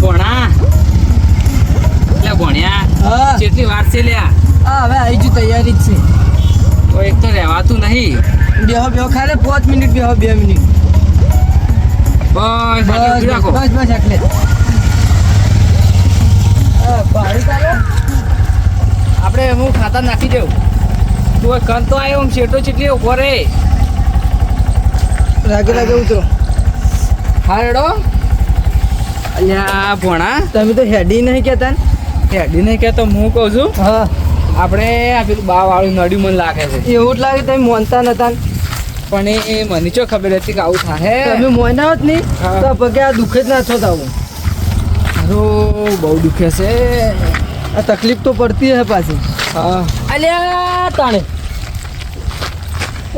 ભણ્યા કેટલી વાર છે લ્યા? હા હવે આવી જુ તૈયારી જ છે. તો એક તો રહેવાતું નહીં. બેહો ખાલી 5 મિનિટ બેહો 2 મિનિટ બસ રાખો. બસ એટલે પાણી ચાલો આપણે હું ખાતા નાખી દઉં. તું કંતો આવ્યો આમ શેઠો ચીટલી ઉભો રે. લાગે ઉતરો. હા રેડો. અલ્યા ભણા તમે તો હેડી નહીં કહેતા ને. હેડી નહીં કહેતો હું કહું છું. હા આપણે આ પેલું બા વાળું નડ્યું મને લાગે છે. એવું જ લાગે તમે મોનતા નતા. પણ એ મને ચો ખબર હતી કે આવું થાય. તમે મોના હોત નહીં તો પગે આ દુઃખ જ ના થત આવું. મારું બહુ દુખે છે. આ તકલીફ તો પડતી હે પાછી. હા અલ્યા તાણે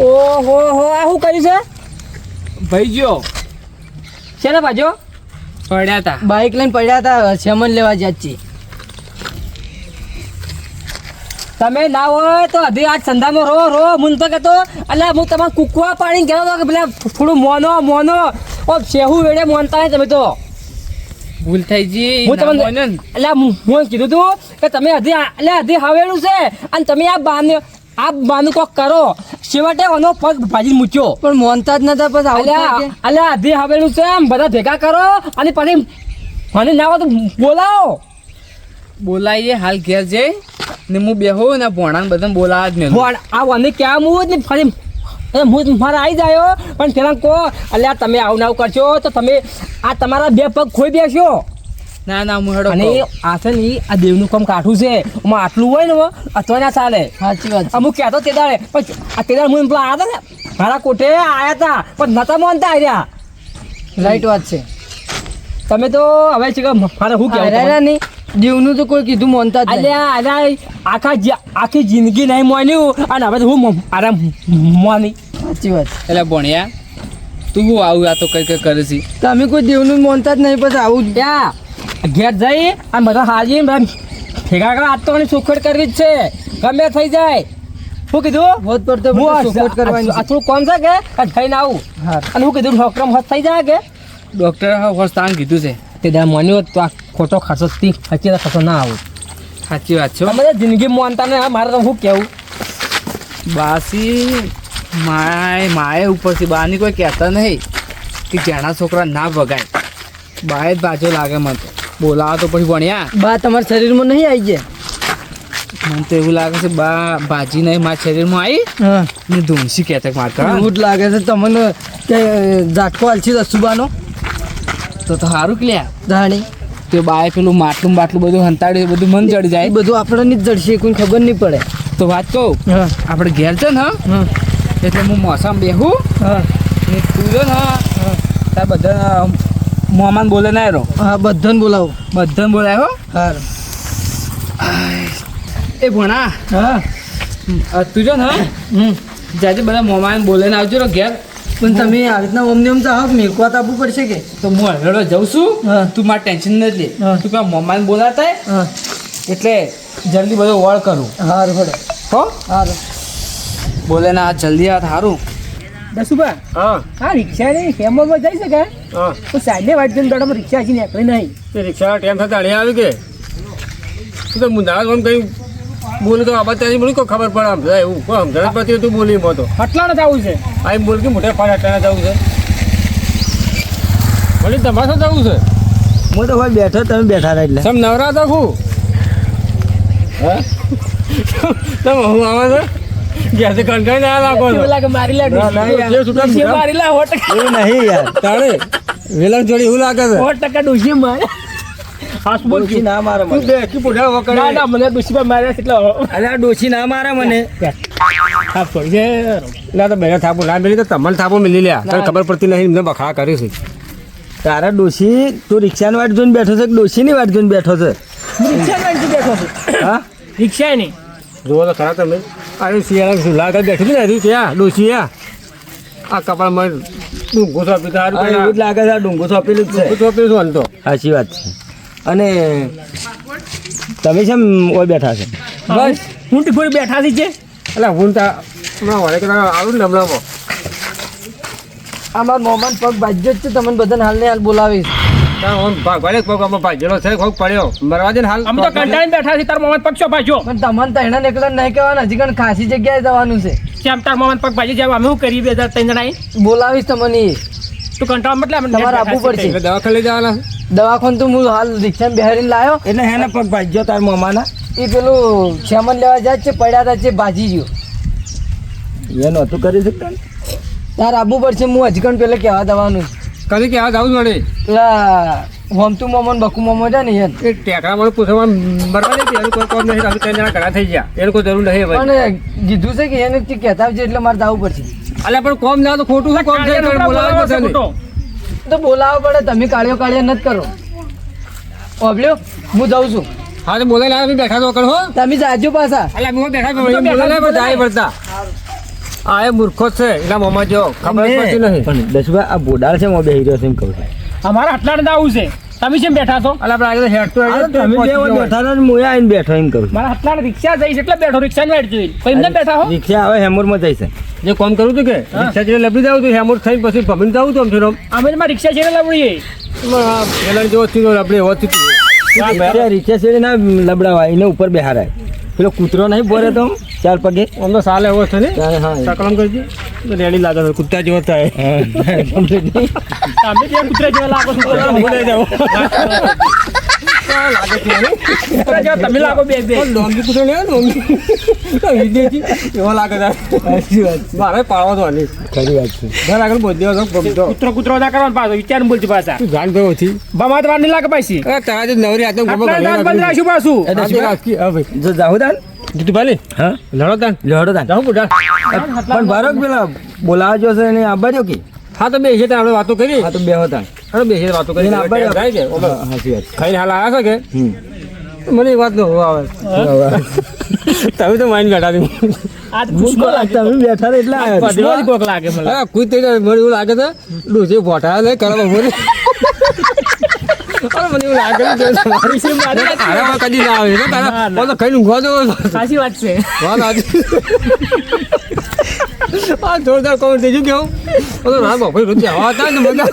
ઓહો હો આ શું કર્યું છે ભાઈ ગયો છે ને બાજો પડ્યા હતા. બાઇક લઈને પડ્યા હતા સેમન લેવા જ્યાં છીએ. તમે ના હોય તો હજી આજ સંધામાં રો હું તો કહેતો અલ્યા હું તમારે કૂકવા પાડીને કહેતો હતો કે પેલા થોડું મોનો ઓ શેહુ વેડે મોનતા નહીં તમે તો. ભૂલ થઈ ગઈ. હું તમને એટલે હું કીધું તું કે તમે હજી હવેલું છે અને તમે આ બાનું કોક કરો. છેવટે એનો પગ ભાજી મૂક્યો પણ મોનતા જ નતા પછી અલ્યા હજી હવેલું છે એમ બધા ભેગા કરો અને પછી મને ના હોય તો બોલાવો. બોલાવીએ હાલ ઘેર જઈ ને હું બેહો ને ભોણાને બધાને બોલાવા જ નહીં. આ મને ક્યાં હું જ ને ફરી હું મારે આવી જાય પણ પેલા કહો અલ્યા તમે આવું આવું કરશો તો તમે આ તમારા 2 પગ ખોઈ બેસો. ના હું હેડો. અને આ છે ને આ દેવનું કામ કાઠું છે એમાં આટલું હોય ને અથવા ના ચાલે. સાચી વાત. અમુક કહેતો તે દાડે પણ આ તે દાડે હું પેલા આવ્યા હતા ને મારા કોઠે આવ્યા હતા પણ નતા માનતા આવ્યા. રાઈટ વાત છે. તમે તો હવે છે કે મારે શું કહેવાય નહીં દેવનું તો કોઈ કીધું માનતા જ અલ્યા આખી જિંદગી નહીં માન્યું અને હવે તો હું આરામ માની. સાચી વાત. એટલે ભણ્યા તું હું આવું આ તો કઈ કરે છે. તમે કોઈ દેવનું માનતા જ નહીં પછી આવું ત્યાં ઘેર જઈ અને બધા હાજી ભેગા કરવા આજ તો મને ચોખવટ કરવી જ છે ગમે થઈ જાય. શું કીધું હોત પડતો ચોખવટ કરવાની આ થોડું કોમ છે કે થઈને આવું. અને હું કીધું ડોક્ટર હોત થઈ જાય કે ડોક્ટર હોસ્પિટલ કીધું છે તે દા માન્યો તો આ ખોટો ખાસો સાચી ખાસો ના આવું. સાચી વાત છે. તમે જિંદગી માનતા ને મારે તો શું કહેવું. બાસી માએ ઉપરથી બહારની કોઈ કહેતા નહીં કે જેના છોકરા ના ભગાય. બાએ જ બાજુ લાગે મને તો બોલાવો તો પછી ભણ્યા. બા તમારા શરીરમાં નહીં આવી જાય. મને તો એવું લાગે છે બા ભાજી નહીં મારા શરીરમાં આવી ને ધૂમસી કહેતા મારતા. એવું જ લાગે છે તમને કે ઝાટકો હાલશી રસુબાનો તો સારું કે લ્યા જાણી તે બાએ પેલું માટલું બધું હંતાડ્યું બધું મન ચડી જાય. બધું આપણને જ જડશે કોઈ ખબર નહીં પડે. તો વાત કહું આપણે ઘેર છે ને એટલે હું મોસામાં બેહું ને તું છે ને તાર બધા મોમાન બોલે ના રહ્યો. હા બધાને બોલાવો. બધાને બોલાય હો. હા એ ભણા તું જો ને જાજે બધા મોમાન બોલે ને આવજો ઘેર. પણ તમે આવી રીતના અમને એમ ચાહો મેકવા આપવું પડશે કે તો હું હરડો જઉં છું. તું મારે ટેન્શન નથી લે. તું પેલા મોમાન બોલાતા એટલે જલ્દી બધો વળ કરું. હારું પડે હો હારું બોલે ને આ જલ્દી આ સારું. દસુભા હા રિક્ષા નહીં ફેમમાં જઈ શકે તો સાંજે વાટ જઈને દડામાં રિક્ષા હજી નીકળી નહીં. રિક્ષા ટાઈમ થતા અડે આવી કે તું તો મુંદાળા કંઈ બોલે તો આ બતાવી બોલી કોઈ ખબર પડે આમ એવું કોઈ સમજણ પછી તું બોલી એમાં તો અટલાને જવું છે આ એમ બોલ કે મોટે 5 અટાણા જવું છે બોલી તમારે જવું છે. હું તો ભાઈ બેઠો તમે બેઠા રહ્યા એટલે સમ નવરા હતા હું હા તમે હું આવે છે ગયા છે કંટાળી ના લાગો છો. લાગે મારી લે મારી લે 100% એવું નહીં યાર તારે વેલણ જોડી એવું લાગે છે 100% ડોશી મારે હાસબોલ કી ના મારે તું દે કે પૂડા વકડે ના ના મને ડોશી પર મારે એટલે અરે આ ડોશી ના મારે મને થાપ પડી છે ના તો બેઠા થાપો ના મેલી તો તમને થાપો મિલી લ્યા તને ખબર પડતી નહીં એમને બખા કર્યું છે. તારા ડોશી તું રિક્ષાની વાટ જોઈને બેઠો છે કે ડોશીની વાટ જોઈને બેઠો છે. રિક્ષાની વાટ જોઈને બેઠો છે. હા રિક્ષાની જુઓ તો ખરા તમે અરે શિયાળા સુલા આગળ બેઠી હતી ને ત્યાં ડોશી આ કપાળમાં ડુંગો સોંપી તારું એવું જ લાગે છે ડુંગો સોંપેલું જ છે. સોંપી શું હાલતો સાચી વાત છે. અને તમે કેમ ઓય બેઠા છો. બસ હું ટીફોર બેઠા છે એટલે હું ત્યાં હમણાં વળે કે આવું ને હમણાં અમારા મોમાન પગ બાજ્યો જ છે તમને બધાને હાલ ને હાલ બોલાવીશ. ના આમ ભાગવાડે પગ આમાં ભાજેલો છે કોક પડ્યો મરવા દે ને હાલ અમે તો કંટાળીને બેઠા છીએ તાર મોહમ્મદ પગ છો ભાજો પણ તમને તો એના એકલા નહીં કહેવાનું, હજી કણ ખાસી જગ્યાએ જવાનું છે. કેમ તાર મોહમ્મદ પગ ભાજી જાય અમે શું કરીએ 2003 જણા બોલાવીશ તમને. તું કંટાળ મતલબ તમારે આપવું પડશે. એટલે દવાખાને લઈ જવાના દવાખાને તો હું હાલ રિક્ષામાં બેહારીને લાવ્યો. એટલે હેને પગ ભાજ્યો તાર મોમાના એ પેલું શ્યામન લેવા જાય છે, પડ્યા હતા છે, ભાજી ગયો. એ નહોતું કરી શકતા તાર આપવું પડશે. હું હજી કણ પેલા કહેવા દવાનું કદી કે આ જવું મળે પેલા હોમતું મોમો ને બકુ મોમો છે ને યાર. એ ટેકરા મને પૂછવા મરવા દે એનું કોઈ કામ નહીં. અમે 3 જણા ઘણા થઈ ગયા એનું કોઈ જરૂર નહીં ભાઈ. પણ કીધું છે કે એને તે કહેતા આવજે એટલે મારે જવું પડશે. અલ્યા પણ કોમ ના તો ખોટું શું કોમ છે બોલાવે છે ને. તો બોલાવવો પડે. તમે કાળિયો નથી કરો. ઓબલ્યો હું જાઉં છું. હા તો બોલાય લાવે બેઠા તો કર હો. તમે જાજો પાછા. અલ્યા હું બેઠા બોલાય પણ જાય પડતા. આ એ મૂર્ખો છે એના મોમાં જો ખબર જ પડતી નહીં. પણ દસવા આ બોડાળ છે મો બેહી રહ્યો છે એમ કહું અમારા આટલા આવું છે તમે કેમ બેઠા છો અલ્યા આપણે આગળ હેડ તો તમે બે બેઠા ને હું આવીને બેઠો એમ કહું મારા આટલા રિક્ષા જઈશ એટલે બેઠો રિક્ષા ને જોઈ કોઈ એમને બેઠા હો રિક્ષા આવે હેમુરમાં જઈશ જે કોમ કરું હતું કે રિક્ષા જેને લબડી જાવ તું હેમોર થઈને પછી ભમીને જાવ તું આમ અમે તો રિક્ષા છે લબડીએ પેલા જેવો થયો લબડી હોતી રિક્ષા છે ના લબડાવા એને ઉપર બેહારાય પેલો કૂતરો નહીં બોરે તો ચાર પગે આમ તો સાલે એવો છે ને હા સકલમ કરજે રેડી લાગે છે કૂતરા જેવો થાય તમે ત્યાં કૂતરા જેવા લાગો છો બોલે જાવ લાગે છે ને કૂતરા જેવા તમે લાગો બે લોંગી કૂતરો લે લોંગી એવો લાગે છે મારે પાડવા તો આની ખરી વાત છે ઘર આગળ બોલ દેવા ગમતો કૂતરો ના કરવાનો પાછો વિચાર બોલજો પાછા તું જાણ ગયો હતી બમાત વાર નહીં લાગે પાછી તારા જે નવરી હાથમાં ગમો બંધ રાખ્યું પાછું હા ભાઈ જો જાઉં દાન જીતુ ભાઈ હા લડો તાન લડો દાન જાઉં બુઢા પણ ભારત પેલા બોલાવજો છે એને આબાર્યો કે હા તો બેસીએ ત્યાં આપણે વાતો કરી હા તો બે હતા હા બેસીએ વાતો કરી જાય કે હાચી વાત ખાઈને હાલ આવ્યા છે કે મને એક વાત નો આવે તમે તો માઇન્ડ બેઠા હતી આ ખુશકો લાગતા અમે બેઠા એટલે આવ્યો કોક લાગે મને હા કોઈ તો મને એવું લાગે છે ડોસે ફોટા લે કરવા બોલે મને એવું લાગે છે મારી સે મારે આરામ કદી ના આવે તારા ઓ તો ખાઈને ઊંઘવા દો સાચી વાત છે વાત આજે આ જોરદાર કોણ થઈ ગયું ઓ તો ના બાપા રોજ આવા હતા ને મજા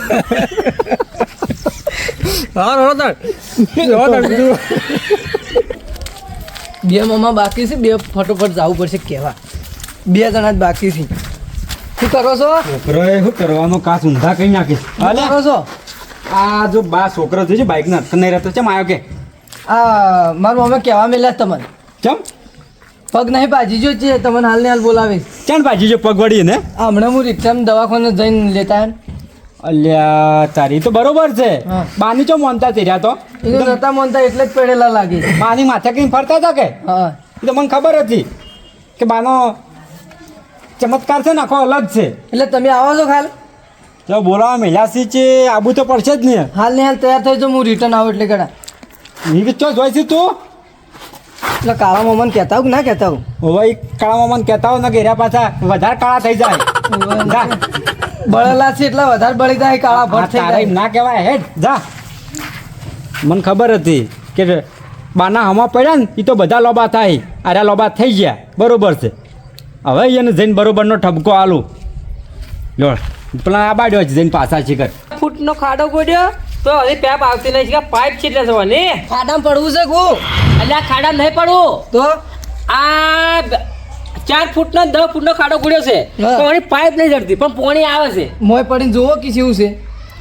હા રોતા બે મામા બાકી છે. બે ફટોફટ જવું પડશે કહેવા. 2 જણા જ બાકી છે. શું કરો છો? છોકરોએ શું કરવાનો કાચ ઊંધા કઈ નાખીશ શું કરો છો? આ જો બા છોકરો છે બાઇક ના નહીં રહેતો ચમ આવ્યો કે આ મારા મમ્મી કહેવા મેલ્યા તમને ચમ પગ નહીં ભાજી જો છે તમને હાલ ને હાલ બોલાવીશ. ચાલ બાજી જો પગ વળી ને હમણાં હું રિક્ષામાં દવાખાને જઈને લેતા અલ્યા તારી તો બરોબર છે હા. બાની ચો મોનતા તેર્યા તો એ તો નતા મોનતા એટલે જ પડેલા લાગે છે. બાની માથે કઈ ફરતા હતા કે હા એ તો મને ખબર હતી કે બાનો ચમત્કાર છે ને આખો અલગ છે એટલે તમે આવો છો ખાલી જો બોલાવા મેલાસી છે આબુ તો પડશે જ ને હાલ ને હાલ તૈયાર થઈ જાઓ. હું રિટર્ન આવું એટલે કડા એ ચો જોઈ છે તું એટલે કાળા મામાને કહેતા હોઉં કે ના કહેતા હોઉં? હવે કાળા મામાને કહેતા હોય ને ઘેર્યા પાછા વધારે કાળા થઈ જાય જા બળેલા છે એટલે વધારે બળી જાય કાળા આ ભટ થઈ તારે જાય. ના કહેવાય હેડ જા મને ખબર હતી કે બાના હમા પડ્યા ને એ તો બધા લોબા થાય અરે લોબા થઈ ગયા બરોબર છે હવે એને જઈને બરોબરનો ઠપકો આલું લો પેલા આ બાડ્યો છે જઈને પાછા શીખર ફૂટનો ખાડો ગોડ્યો તો હવે પેપ આવતી નહીં કે પાઇપ છે એટલે જવાની ખાડામાં પડવું છે કુ એટલે આ ખાડા નહીં પડવું તો આ 4 ફૂટનો 10 ફૂટનો ખાડો ગોડ્યો છે હા. પાણી પાઇપ નહીં જડતી પણ પાણી આવે છે મોય પડીને જુઓ કે શું છે.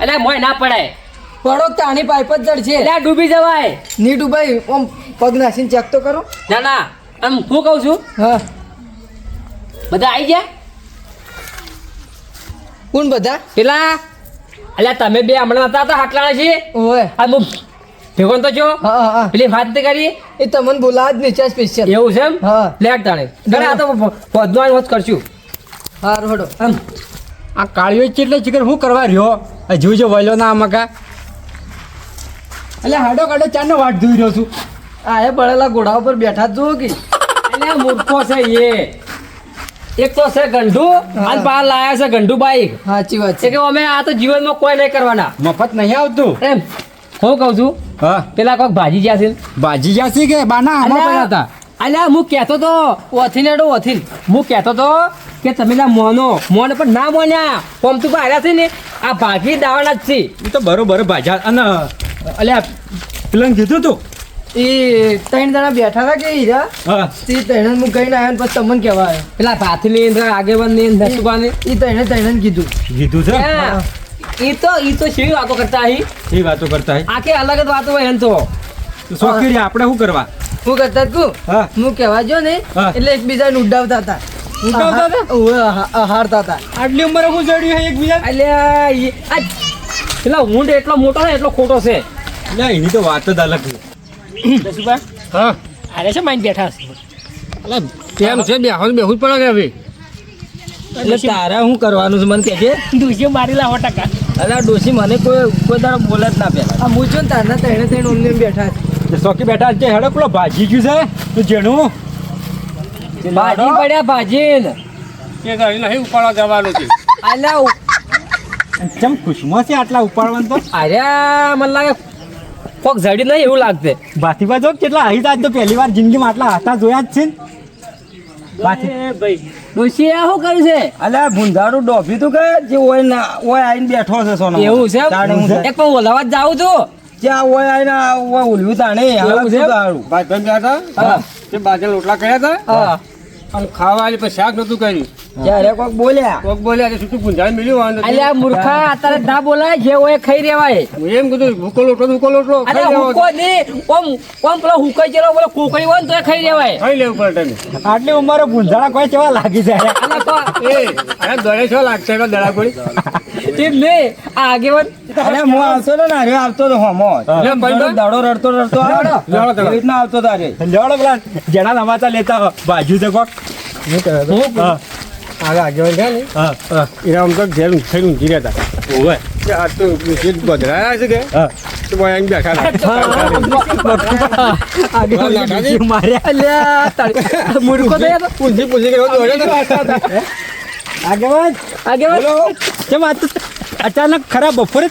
એટલે મોય ના પડાય પડો તાણી પાઇપ જ જડ છે. એટલે આ ડૂબી જવાય નીટુ ભાઈ આમ પગ નાખીને ચેક તો કરો. ના ના આમ હું કહું છું હા બધા આવી ગયા કોણ બધા? પેલા એટલે તમે બે હમણાં હતા હાટલાણા છે ઓય આ હું ભેગો તો છો હા હા હા પેલી વાત તે કરી એ તમને બોલાવા જ નીચે સ્પેશિયલ. એવું છે એમ હા. લેટ તાણે ઘરે આ તો પદનો વાત કરશું હા રોડો આમ આ કાળીઓ એટલે શીખર શું કરવા રહ્યો હજુ જો વહેલો ના મકા એટલે હાડો કાઢો ચારનો વાટ જોઈ રહ્યો છું આ એ બળેલા ઘોડા ઉપર બેઠા જ જુઓ કે એટલે મૂર્ખો છે એ એક તો છે ગંઢુ અને બહાર લાયા છે ગંઢુ બાઈક સાચી વાત છે છે. કે અમે આ તો જીવનમાં કોઈ નહીં કરવાના મફત નહીં આવતું એમ હું કહું છું હા પેલા કોઈક ભાજી જ્યાં છે બાજી જાસી કે બાના હમા પડ્યા હતા અલ્યા હું કહેતો તો ઓથીન એડો ઓથીન હું કહેતો તો કે તમે ના મોનો પણ ના મોન્યા કોમ તું આવ્યા છે ને આ ભાગી દાવાના જ છે એ તો બરોબર ભાજા અને અલ્યા પેલા કીધું તું એ ત્રણ જણા બેઠા હતા કે હીરા હા તે ત્રણ હું કહીને આવ્યો ને પછી તમને કહેવા આવ્યો પેલા ભાથલી આગેવાન ને નસુબાને એ ત્રણે કીધું કીધું છે ઈ તો શેવી વાતો કરતા અહીં એ વાતો કરતા હોય આખી અલગ જ વાતો હોય એમ તો શોખી રહ્યા આપણે શું કરવા હું કરતા તું હા હું કહેવા જો ને હા. એટલે એકબીજાને ઉડાવતા હતા ઉડાવતા હતા? ઓવે, હારતા હતા આટલી ઉંમરે હું જડ્યું છે એકબીજા અલ્યા પેલા ઊંટ એટલો મોટો છે એટલો ખોટો છે ના એની તો વાત જ અલગ છે નસુબા હા અરે છે માઇન બેઠા છે અલા કેમ છે બેહું જ પડે કે હવે એટલે તારા શું કરવાનું છે મને કહેજે ડોસી મારી લાવો ટકા અલા ડોસી મને કોઈ તારો બોલે જ ના પેલા આ હું જો ને તારના ત્રણ ઓમને બેઠા છે શોખી બેઠા છે હેડો પેલો ભાજી ગયું છે તું જેણું ભાજી પડ્યા ભાજી એ ગાડી નહીં ઉપાડવા જવાનું છે અલ્યા ચમ ખુશમાં છે આટલા ઉપાડવાનું તો અરે મને લાગે કોક જડી નહીં એવું લાગશે ભાતીબા જો કેટલા અહીં આજ તો પહેલી વાર જિંદગીમાં આટલા હાથા જોયા જ છે ને ભાતી ડોસી આ શું કર્યું છે અલ્યા ભૂંધારું ડોફી તું કે જે ઓય ના ઓય આઈને બેઠો છે સોનો એવું છે તાણે હું છે. એક પણ ઓલાવા જ જાઉં છું જ્યાં ઓય આઈને ઓય ઉલ્યું તાણે હાલત છે? શું તારું ભાઈ ગયા હતા હા તે બાજરા રોટલા કર્યા હતા હા અને ખાવા આવી પછી શાક નતું કર્યું ત્યારે કોક બોલ્યા કોક બોલ્યા કે છૂટું ગુંજાઈ મળ્યું અલ્યા મૂર્ખા અત્યારે ના બોલાય જે હોય ખાઈ રેવાય હું એમ કીધું ભૂકો લોટલો અરે હુકો નહીં ઓમ પેલો હુકાઈ જેલો બોલો કોકડી હોય ને તો ખાઈ રેવાય ખાઈ લેવું પડે તમે આટલી ઉંમરે ભૂંજાળા કોઈ કેવા લાગી જાય અલા તો એ અરે દોડે છો લાગશે કે દડા પડી ટીમ ને આ આગેવાન અરે હું આવતો ને નારે આવતો તો હોમો લે, ભાઈ, દાડો રડતો રડતો આવ્યો ને. લેવડો તમે. એવી રીતના આવતો તારે લેવડો પેલા જેના નમાતા લેતા હો બાજુ છે કોક હા આગળ આગેવાન ગયા ને હા એના આમ તો ઘેર થઈને ઊંઘી રહ્યા હતા ઓવે કે આ તો ગધરાયા છે કે હા તો ભાઈ આઈને બેઠા હતા આગળ માર્યા અલ્યા તારી મૂર્ખો તો યાર. પૂંજી કે દોડ્યા હતા આગેવાન આગેવાન કેમ આ તો અચાનક ખરા બપોરે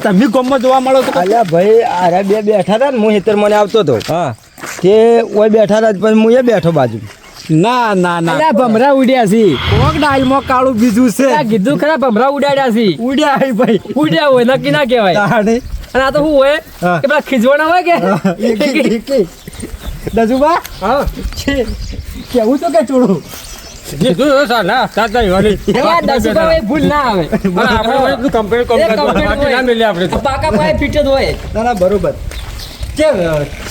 તમે ગમમાં જોવા મળો તો અલ્યા ભાઈ આરે બે બેઠા હતા ને હું હેતર મને આવતો હતો હા તે ઓય બેઠા હતા પછી હું એ બેઠો બાજુ ના ના ના અલ્યા ભમરા ઉડ્યા છે કોક ડાળમાં કાળું બીજું છે આ કીધું ખરા ભમરા ઉડાડ્યા છે ઉડ્યા હે ભાઈ ઉડ્યા હોય નક્કી ના કહેવાય તાણે અને આ તો શું હોય હા. કે પેલા ખીજવાના હોય કે દજુબા હા કેવું તો કે ચોડું કીધું સર ના સાત નહીં વાલી અલ્યા દસુકા ભાઈ ભૂલ ના આવે આપણે એટલું કમ્પેર કોમ એ complete બાકી ના હોય. મળે આપણે તો પાકા પાયે ફિટ જ હોય ના ના બરોબર કે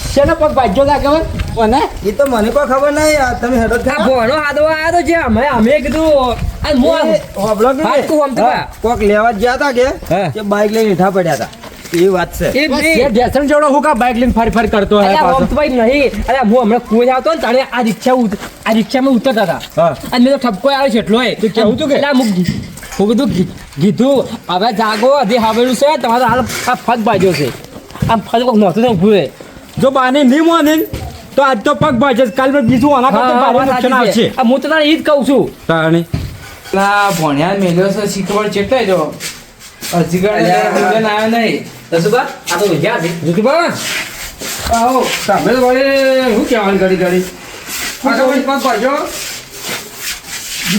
શેનો પગ ભાગ્યો લાગે મને એ તો મને કોઈ ખબર નહીં આ તમે હેડો આ ભોણો હાદવા આવ્યો તો જે અમે કીધું આ મોં હોબળો કે હાથ તું આમ તો બા. કોક લેવા જ ગયા હતા હા. કે બાઈક લઈને હેઠા પડ્યા હતા એ વાત છે એ એ નહીં. ઢેસણ જેવડો હું કા બાઇક લઈને ફરી ફરી કરતો હે અલ્યા પાછો ઓમતભાઈ નહીં અરે હું હમણાં કુંજ આવતો ને તાણે આ રિક્ષામાં ઉતરતા હતા હા. અને મેં તો ઠપકો આવ્યો છે એટલો તો કેવું તું કે? હું કીધું કીધું હવે જાગો હજી હાવેલું છે તમારો હાલ આ ફગ બાજ્યો છે આમ ફગ કોક નહોતું ને ઊભું રહે. જો બાને નહીં માને ને, તો આજ તો પગ ભાજે કાલ બીજું આના હા, કરતા ભારે વાત નુકસાન સાચી છે. આવશે આ હું તો તારે ઈ જ કહું છું તાણે પેલા ભણ્યા મેલ્યો છે શીખવડ ચેટલાય જો હજી ગણે આવ્યો નહીં દસુબા આ તો ગયા છે જીતુભા આવો તમે તો વળી શું કહેવાનું ઘડી ઘડી પાછો વળી પગ પાછો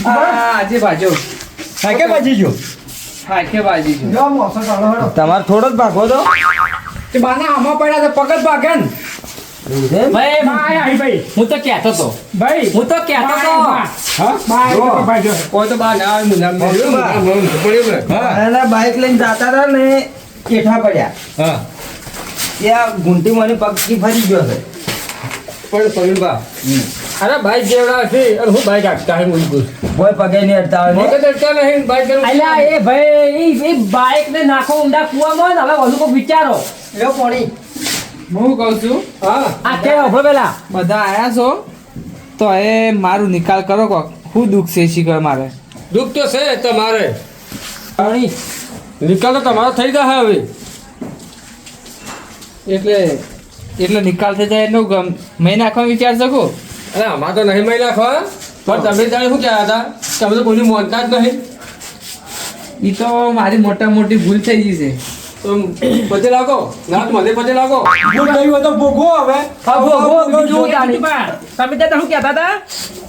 આજે બાજુ હા કે બાજી જો હા કે બાજી જો તમારે થોડો જ ભાગો તો તે બાના આમાં પડ્યા તો પગ જ ભાગે ને ભાઈ ભાઈ ભાઈ હું તો કહેતો તો ભાઈ હું તો કહેતો તો હા ભાઈ કોઈ તો બહાર ના આવે મુંડા પડ્યું ને અને બાઈક લઈને જતા હતા ને હેઠા પડ્યા હા ત્યાં ઘૂંટી મને પગથી ફરી ગયો છે પડ્યું બા અરે બાઈક જેવડા છે અને હું બાઈક આપતા હે મુલકુલ કોઈ પગે નહીં અડતા હોય મગજ અડતા નહીં બાઈક કરું અલ્યા એ ભાઈ એ બાઈક ને નાખો ઊંડા કૂવામાં ને હવે વધુ કોઈ વિચારો લ્યો પોણી હું કહું છું હા આ કે ઉભો પેલા બધા આયા છો તો એ મારું નિકાલ કરો કોક હું દુઃખ છે શીખર મારે દુઃખ તો છે તમારે પાણી નિકાલ તો તમારો થઈ જશે હવે એટલે નિકાલ થઈ જાય એટલું ગમ મેં નાખવાનો વિચાર શકો અરે આમાં તો નહીં મહિલા ખો પણ તમે જાણે શું કહેતા હતા તમે તો કોઈની મોનતા જ નહીં એ તો મારી મોટા મોટી ભૂલ થઈ ગઈ છે તો પછી લાગો ના મને પછી લાગો ભૂલ ગયું હોય તો ભોગવો હવે તમે ત્યાં શું કહેતા હતા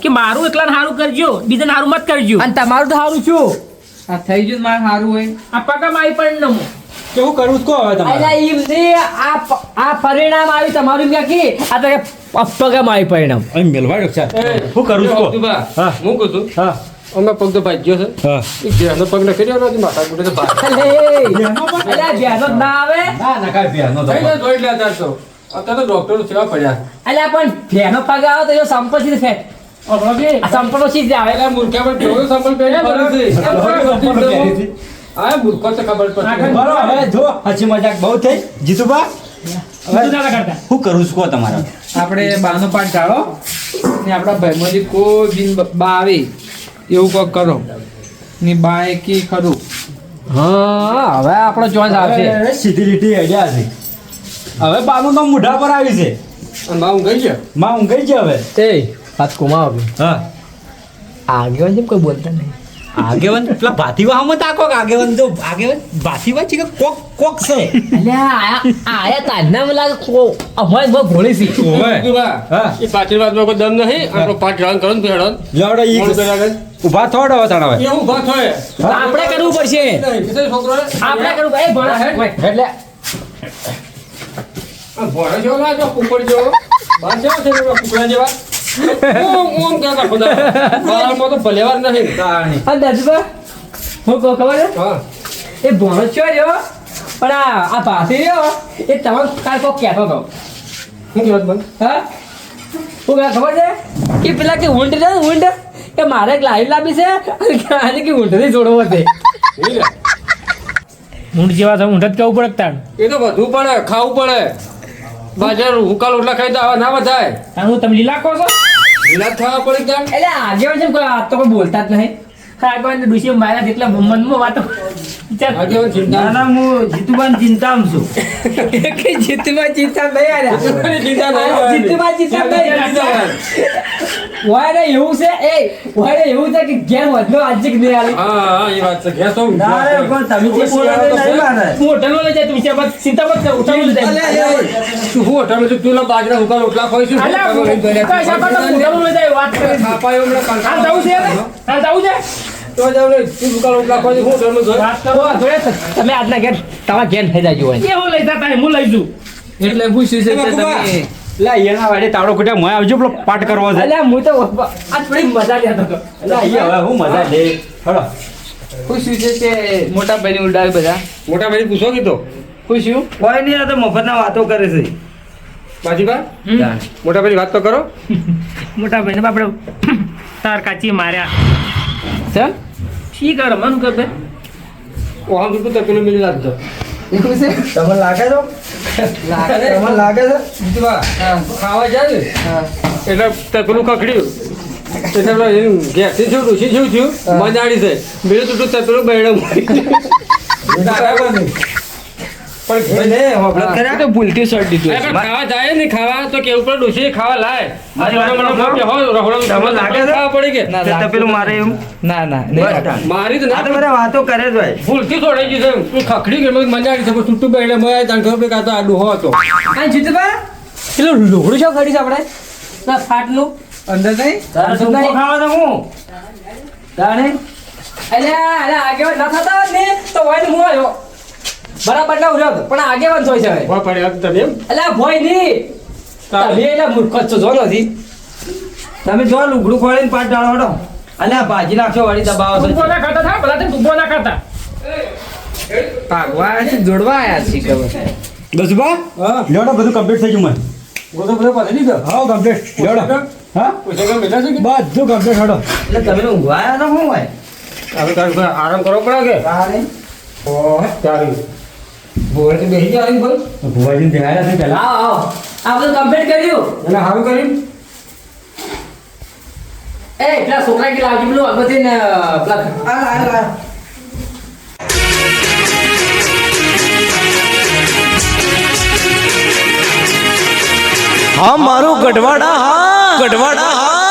કે મારું એકલા સારું કરજો બીજાને સારું મત કરજો અને તમારું તો સારું છું આ થઈ ગયું ને મારે સારું હોય આ પગા મારી પણ નમો કેવું કરવું જ કહો હવે તમારે અલ્યા ઈમ ની આ પરિણામ આવ્યું તમારું ક્યાંકી આ તો કે પગમ આવ્યું પરિણામ અહીં મેલવાડો છે શું કરું છું કહો? હા હું કહું છું હા અમે પગ તો ભાગ્યો છે હા એ ઘેરનો પગ નખી દેવાનો નથી માથા કુટે તો ભાગ અલ્યા બેનો જ ના આવે ના ના કાંઈ ભેરનો તો થઈ જાય જોઈ લે અત્યારે તો અત્યારે તો ડોક્ટરો સેવા પડ્યા અલ્યા પણ બેનો પગ આવે તો એ સંપર્ક ફેટ આ સંપર્ક શી જ આવે એટલે મૂર્ખા પર કેવો સંપલ પહેરી ફરે છે આ મૂર્ખો તો ખબર પડતી બરો હવે જો હસી મજાક બહુ થઈ જીતુબા હવે શું કરું છું કહો તમારે આપણે બાનો પાઠ ટાળો ને આપણા ભાઈમાંથી કોઈ બિન બા આવે એવું કોક કરો ને બાએ કી ખરું હા હવે આપણો ચોઈસ આવશે હવે સીધી લીટી આઈડિયા છે હવે બાનું નામ મોઢા પર આવી છે અને બા હું ગઈ છે માં ઊંઘાઈ છે હવે એ હાથ કુમાવ હા આગેવાન જેમ કોઈ બોલતા નહીં આગેવન પેલા ભાતીવા હમ તાકો આગેવન જો આગેવન ભાતીવા છે કે કોક કોક છે અલ્યા આયા તાજના મને લાગે અમારે બહુ ભોળી સી હા એ પાછળ વાતમાં કોઈ દમ નહીં આપણો પાઠ રાન કરો ને પેડો લેવડો ઈ ઊભા થોડો હવે તાણ હવે એ હું ભાત હોય આપણે કરવું પડશે છોકરો આપણે કરવું પડે ભણા એટલે ભોળા જેવો લાગે કુકડ જેવો બાર જેવો છે કુકડા જેવા ઓમ કહેતા ખુદા બાળમાં તો ભલેવાર નહીં આ દાદુબા હું કહું ખબર છે હા એ ભણો છો રહ્યો પણ આ ભાષી રહ્યો એ તમારો કાલ કોક કહેતો હતો શું કહેવાત બંધ હા શું કહે ખબર છે કે પેલા કે ઊંટ છે ને ઊંટ એ મારે એક લાઈવ લાવી છે અને આજે કે ઊંટથી જોડવો છે ઊંટ જેવા તો ઊંટ જ કેવું પડે તાણ એ તો બધું પડે ખાવું પડે બાજાર હુકા લોટલા ખાઈ તો આવા ના વધાય હું તમે લીલા કહો છો લીલા થવા પડે ત્યાં એટલે આગેવાન છે કોઈ આ તો કોઈ બોલતા જ નહીં આગેવાન ડુસી મારા જેટલા મનમાં વાતો આગેવાન ચિંતા ના ના હું જીતુબાની ચિંતામાં છું કઈ જીતમાં ચિંતા નહીં આલ્યા ચિંતા નહીં જીતમાં ચિંતા નહીં વાયરે એવું છે એ વાયરે એવું છે કે ઘેર વધનો આજે કે નહીં આલી હા હા એ વાત છે ઘેર તો ના રે પણ તમે જે બોલો તે નહીં માને હું હોટલમાં લઈ જાય તું વિચાર બસ ચિંતા મત કર ઉઠાવી લઈ જાય તું હું હોટલમાં તો તું બાજરા હુકા લોટલા ખોઈ છું અલ્યા કઈ શાખા તો હોટલમાં લઈ જાય વાત કરે થાપાયો હમણાં હાલ જવું છે હવે? હાલ જવું છે તો જાવ ને તું હુકા લોટલા ખોઈ હું હોટલમાં જોઈ વાત કરો જોડે તમે આજના ઘેર તમારા ઘેર થઈ જાજો હોય એ હું લઈ જતા હું લઈ જઉં એટલે પૂછ્યું છે કે તમે લા એના વાડે તાવડો કુટે મોય આવજો પેલો પાઠ કરવો છે અલ્યા હું તો આજ થોડી મજા લેતો હતો લા ઈ હવે હું મજા લે હળો પૂછ્યું છે કે મોટા ભાઈને ઉડાવે બધા મોટા ભાઈ પૂછો કીધો પૂછ્યું કોઈ નહીં આ તો મફતના વાતો કરે છે બાજીબા મોટા ભાઈ વાત તો કરો મોટા ભાઈને બાપડે તાર કાચી માર્યા ચાલ શી કર મન કર બે ઓહમ તું તો પેલું મિલી લાગજો એવું છે તમને લાગે તો તમને લાગે છે જીતુબા ખાવા જાય ને હા એટલે તે પેલું ખખડ્યું એટલે પેલો એનું ગેસથી થયું ડૂસી થયું થયું મજાડી છે બીજું તું તે પેલું બહેડો કોઈ નહીં હોભળત આ કર્યા તો ભૂલથી શર્ટ દીધું છે. ખાવા જાય ને ખાવા તો કેવું પડે ડૂસી ખાવા લાય મારી વાત મને સાંભળો. કે હો રહોડો તમને લાગે છે? ખાવા પડી કે ના, તે તપેલું મારે એમ ના ના નહીં બસ લાગે. મારી તો આ તો ના બધા વાતો કરે જ હોય ભૂલથી છોડાઈ ગયું છે તું ખખડી ગયો મજાડી છે છૂટું બહેડે મળ્યા તને ખબર પડી કે આ તો આ ડોહો હતો આ જીતુબા પેલું લોહડું શું ખડી છે આપણે ના ફાટનું અંદર નહીં તારે સુકો ખાવા તો હું તારે અલ્યા અલ્યા આગેવાન ના થતા હોત ને તો હોય ને હું આવ્યો બરાબર ના ઉર્યો હતો. પણ આગેવાન જોઈ છે હવે ભોય પડ્યા તમે એમ અલ્યા ભોય નહીં તમે એટલે મૂર્ખ જ છો જો નથી તમે જો લુગડું ખોલીને પાટ ડાળો હડો અને આ ભાજી નાખશો વાળી દબાવો છો તુંબો ના ખાતા થા ભલા તે તુંબો ના ખાતા ભાગવા આયા છે, જોડવા આયા છે ખબર દસબા હા લેવડો બધું કમ્પ્લીટ થઈ ગયું મને ગોતો બધો પાછી લીધો હા કમ્પ્લીટ લેવડો હા પૈસા કઈ મેળા છે કે બધું કમ્પ્લીટ હડો એટલે તમે ઊંઘવા આવ્યા તો શું હોય હવે તારે કોઈ આરામ કરવો પડે કે તારે ઓહ તારી ભોય તો બેસી જાય બોલ ભુવાજીને દેખાયા છે પહેલા આવો આવો આ બધું કમ્પ્લીટ કર્યું અને સારું કરી એ પેલા છોકરા કે લાગી પેલું આગળથી ને પેલા આ હા મારું ગઢવાડા હા ગઢવાડા હા